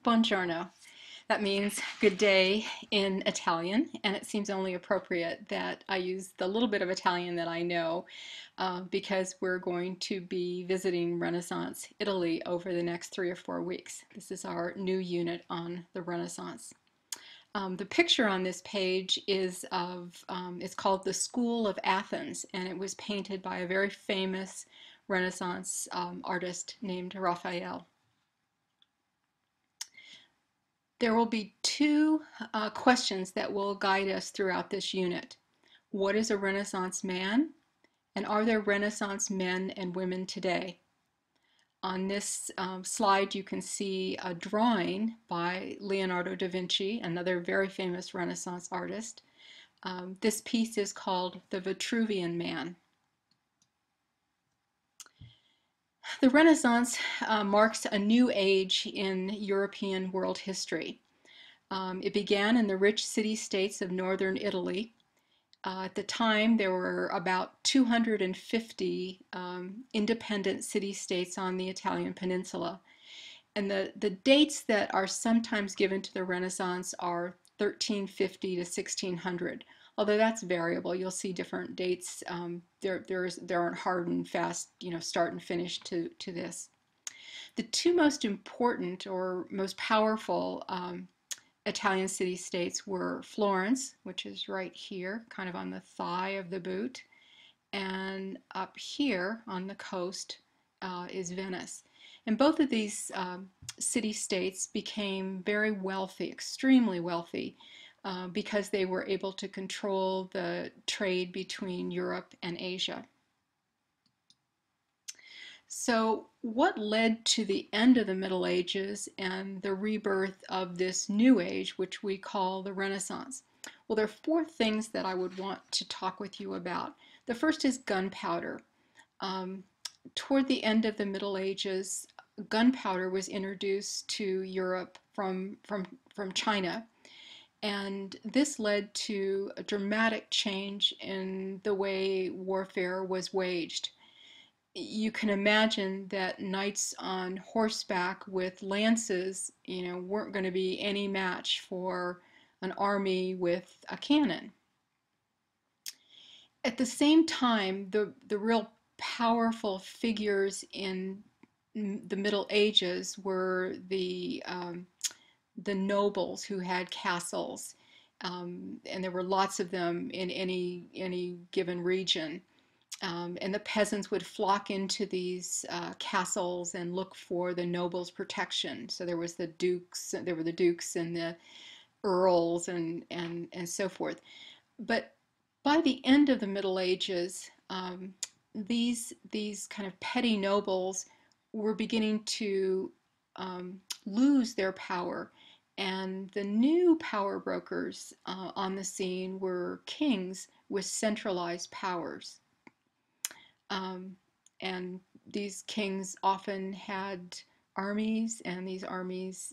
Buongiorno. That means good day in Italian, and it seems only appropriate that I use the little bit of Italian that I know because we're going to be visiting Renaissance Italy over the next 3 or 4 weeks. This is our new unit on the Renaissance. The picture on this page is it's called the School of Athens, and it was painted by a very famous Renaissance artist named Raphael. There will be two questions that will guide us throughout this unit. What is a Renaissance man? And are there Renaissance men and women today? On this slide, you can see a drawing by Leonardo da Vinci, another very famous Renaissance artist. This piece is called The Vitruvian Man. The Renaissance marks a new age in European world history. It began in the rich city-states of northern Italy. At the time, there were about 250 independent city-states on the Italian peninsula. And the dates that are sometimes given to the Renaissance are 1350 to 1600, although that's variable. You'll see different dates. There aren't hard and fast, start and finish to this. The two most important or most powerful Italian city-states were Florence, which is right here, kind of on the thigh of the boot, and up here on the coast is Venice. And both of these city-states became very wealthy, extremely wealthy, because they were able to control the trade between Europe and Asia. So what led to the end of the Middle Ages and the rebirth of this new age, which we call the Renaissance? Well, there are four things that I would want to talk with you about. The first is gunpowder. Toward the end of the Middle Ages, gunpowder was introduced to Europe from China. And this led to a dramatic change in the way warfare was waged. You can imagine that knights on horseback with lances, weren't going to be any match for an army with a cannon. At the same time, the real powerful figures in the Middle Ages were the nobles who had castles, and there were lots of them in any given region. And the peasants would flock into these castles and look for the nobles' protection. So there were the dukes and the earls and so forth. But by the end of the Middle Ages, these kind of petty nobles were beginning to lose their power. And the new power brokers on the scene were kings with centralized powers. And these kings often had armies, and these armies,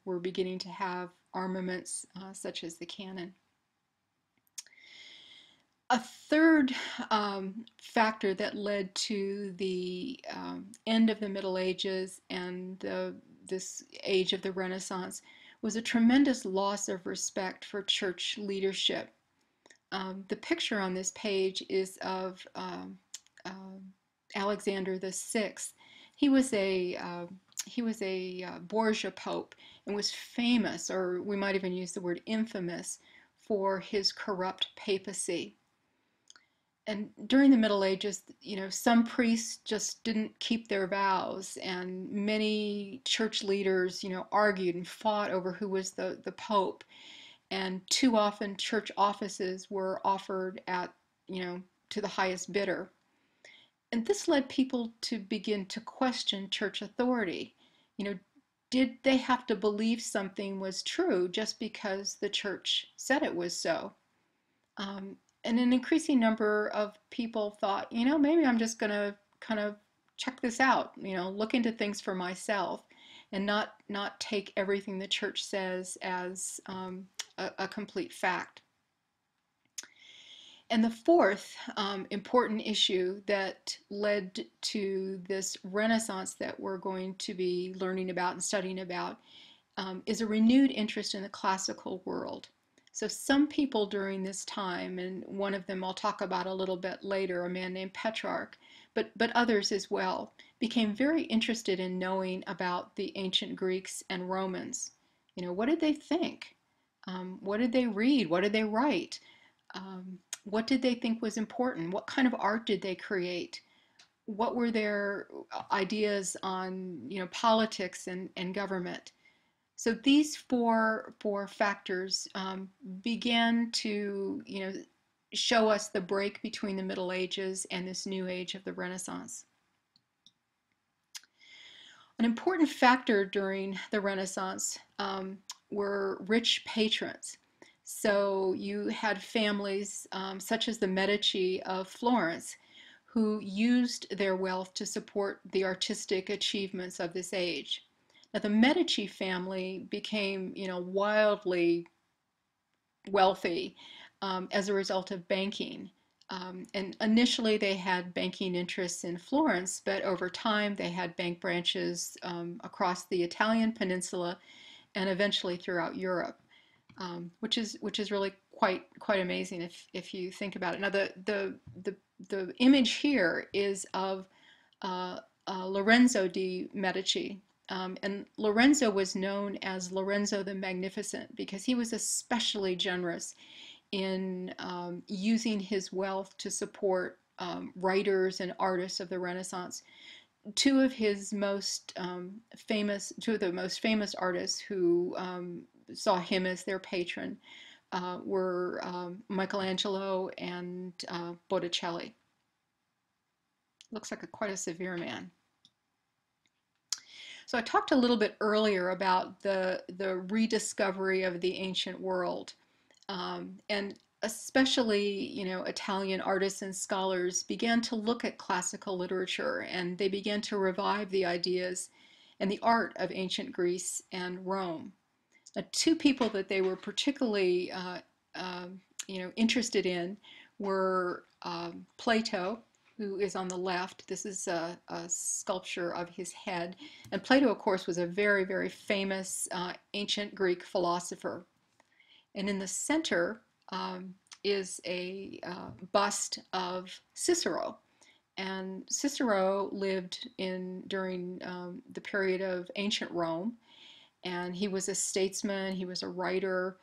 were beginning to have armaments such as the cannon. A third factor that led to the end of the Middle Ages and this age of the Renaissance was a tremendous loss of respect for church leadership. The picture on this page is of Alexander VI. He was a Borgia Pope and was famous, or we might even use the word infamous, for his corrupt papacy. And during the Middle Ages, some priests just didn't keep their vows, and many church leaders, argued and fought over who was the Pope. And too often church offices were offered to the highest bidder. And this led people to begin to question church authority. Did they have to believe something was true just because the church said it was so? And an increasing number of people thought, maybe I'm just going to kind of check this out, look into things for myself and not take everything the church says as a complete fact. And the fourth important issue that led to this Renaissance that we're going to be learning about and studying about is a renewed interest in the classical world. So some people during this time, and one of them I'll talk about a little bit later, a man named Petrarch, but others as well, became very interested in knowing about the ancient Greeks and Romans. What did they think? What did they read? What did they write? What did they think was important? What kind of art did they create? What were their ideas on, politics and government? So these four factors began to, show us the break between the Middle Ages and this new age of the Renaissance. An important factor during the Renaissance were rich patrons. So you had families such as the Medici of Florence who used their wealth to support the artistic achievements of this age. Now, the Medici family became, wildly wealthy as a result of banking. And initially, they had banking interests in Florence, but over time, they had bank branches across the Italian peninsula and eventually throughout Europe, which is really quite amazing if you think about it. Now, the image here is of Lorenzo de' Medici. And Lorenzo was known as Lorenzo the Magnificent because he was especially generous in using his wealth to support writers and artists of the Renaissance. Two of the most famous artists who saw him as their patron were Michelangelo and Botticelli. Looks like quite a severe man. So I talked a little bit earlier about the rediscovery of the ancient world, and especially Italian artists and scholars began to look at classical literature, and they began to revive the ideas and the art of ancient Greece and Rome. Now, two people that they were particularly interested in were Plato, who is on the left. This is a sculpture of his head. And Plato, of course, was a very, very famous ancient Greek philosopher. And in the center is a bust of Cicero. And Cicero lived during the period of ancient Rome. And he was a statesman, he was a writer,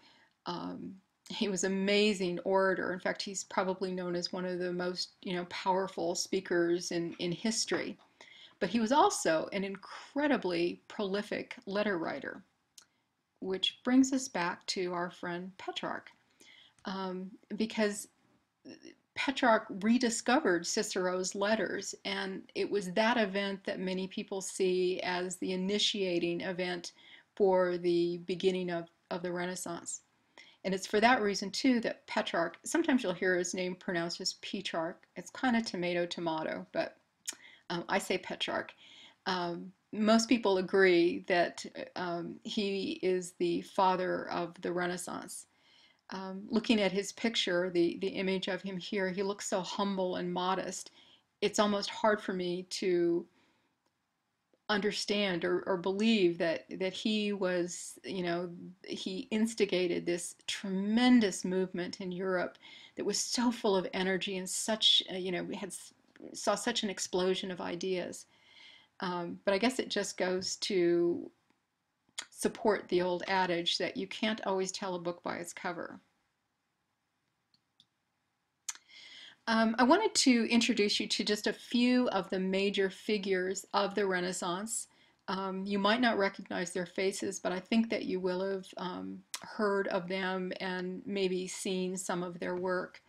he was an amazing orator. In fact, he's probably known as one of the most, powerful speakers in history. But he was also an incredibly prolific letter writer, which brings us back to our friend Petrarch, because Petrarch rediscovered Cicero's letters, and it was that event that many people see as the initiating event for the beginning of the Renaissance. And it's for that reason, too, that Petrarch, sometimes you'll hear his name pronounced as Petrarch. It's kind of tomato, but I say Petrarch. Most people agree that he is the father of the Renaissance. Looking at his picture, the image of him here, he looks so humble and modest. It's almost hard for me to understand or believe that he was, he instigated this tremendous movement in Europe that was so full of energy and such, we saw such an explosion of ideas. But I guess it just goes to support the old adage that you can't always tell a book by its cover. I wanted to introduce you to just a few of the major figures of the Renaissance. You might not recognize their faces, but I think that you will have heard of them and maybe seen some of their work.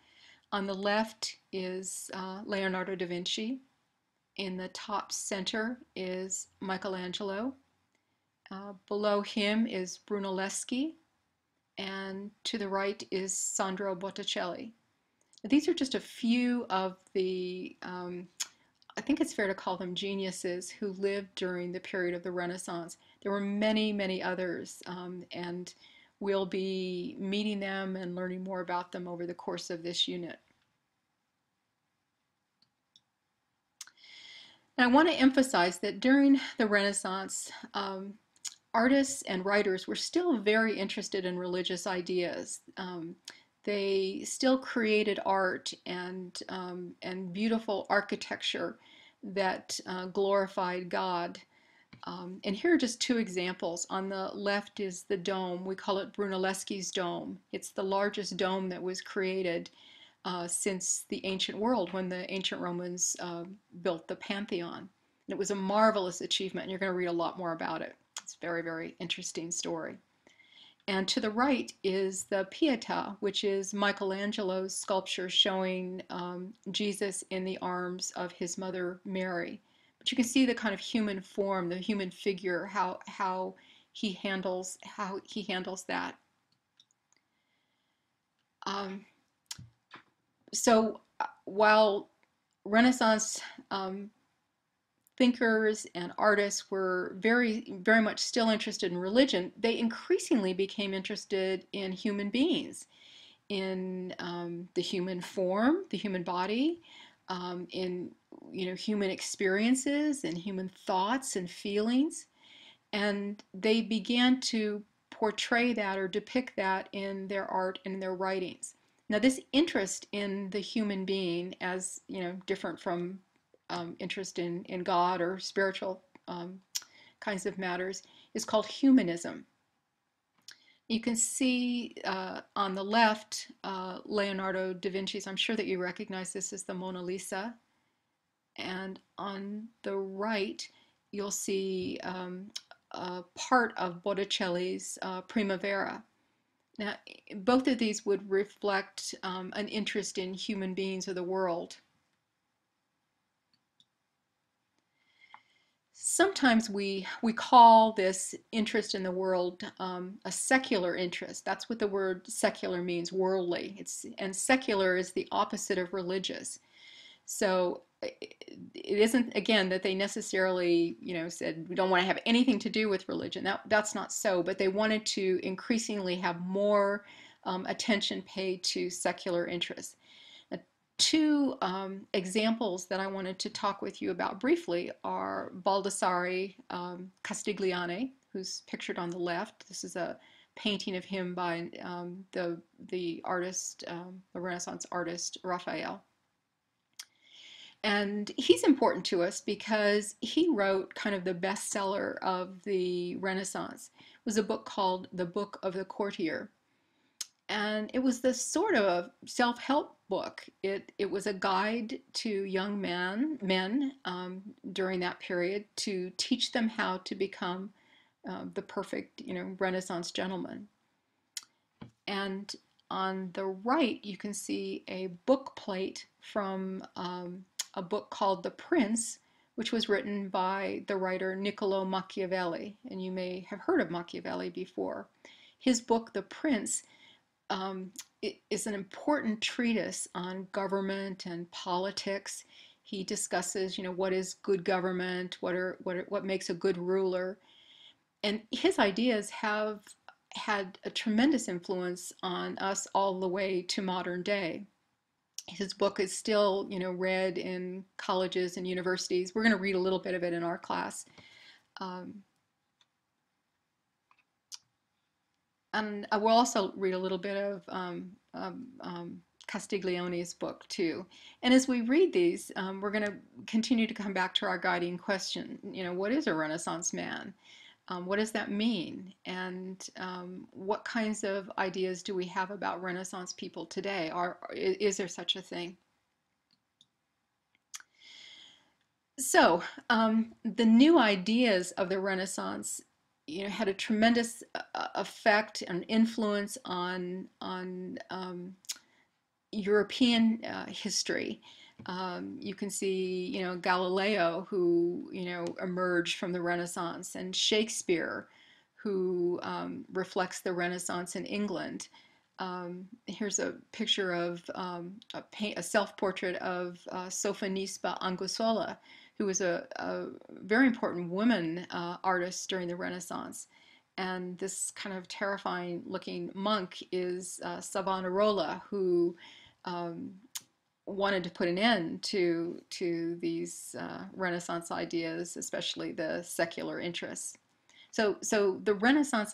On the left is Leonardo da Vinci. In the top center is Michelangelo. Below him is Brunelleschi. And to the right is Sandro Botticelli. These are just a few of the, I think it's fair to call them geniuses who lived during the period of the Renaissance. There were many, many others, and we'll be meeting them and learning more about them over the course of this unit. Now, I want to emphasize that during the Renaissance, artists and writers were still very interested in religious ideas. They still created art and beautiful architecture that glorified God. And here are just two examples. On the left is the dome. We call it Brunelleschi's dome. It's the largest dome that was created since the ancient world, when the ancient Romans built the Pantheon. And it was a marvelous achievement, and you're going to read a lot more about it. It's a very, very interesting story. And to the right is the Pietà, which is Michelangelo's sculpture showing Jesus in the arms of his mother Mary. But you can see the kind of human form, the human figure, how he handles that. Um, so while Renaissance thinkers and artists were very, very much still interested in religion, they increasingly became interested in human beings, in the human form, the human body, in human experiences and human thoughts and feelings, and they began to portray that or depict that in their art and in their writings. Now, this interest in the human being, as different from interest in God or spiritual kinds of matters, is called humanism. You can see on the left Leonardo da Vinci's, I'm sure that you recognize this as the Mona Lisa. And on the right, you'll see part of Botticelli's Primavera. Now, both of these would reflect an interest in human beings or the world. Sometimes we call this interest in the world a secular interest. That's what the word secular means, worldly. And secular is the opposite of religious. So it isn't, again, that they necessarily, said we don't want to have anything to do with religion. That's not so, but they wanted to increasingly have more attention paid to secular interests. Two examples that I wanted to talk with you about briefly are Baldassare Castiglione, who's pictured on the left. This is a painting of him by the artist, the Renaissance artist Raphael. And he's important to us because he wrote kind of the bestseller of the Renaissance. It was a book called The Book of the Courtier. And it was this sort of a self-help book. It was a guide to young men during that period to teach them how to become the perfect, Renaissance gentleman. And on the right, you can see a book plate from a book called The Prince, which was written by the writer Niccolo Machiavelli. And you may have heard of Machiavelli before. His book, The Prince, is an important treatise on government and politics. He discusses, what is good government, what makes a good ruler, and his ideas have had a tremendous influence on us all the way to modern day. His book is still, read in colleges and universities. We're going to read a little bit of it in our class. And I will also read a little bit of Castiglione's book too. And as we read these, we're going to continue to come back to our guiding question. What is a Renaissance man? What does that mean? And what kinds of ideas do we have about Renaissance people today? Is there such a thing? So the new ideas of the Renaissance, had a tremendous effect and influence on European history. You can see, Galileo, who, emerged from the Renaissance, and Shakespeare, who reflects the Renaissance in England. Here's a picture of a self-portrait of Sofonisba Anguissola, who was a very important woman artist during the Renaissance. And this kind of terrifying looking monk is Savonarola, who wanted to put an end to these Renaissance ideas, especially the secular interests. So the Renaissance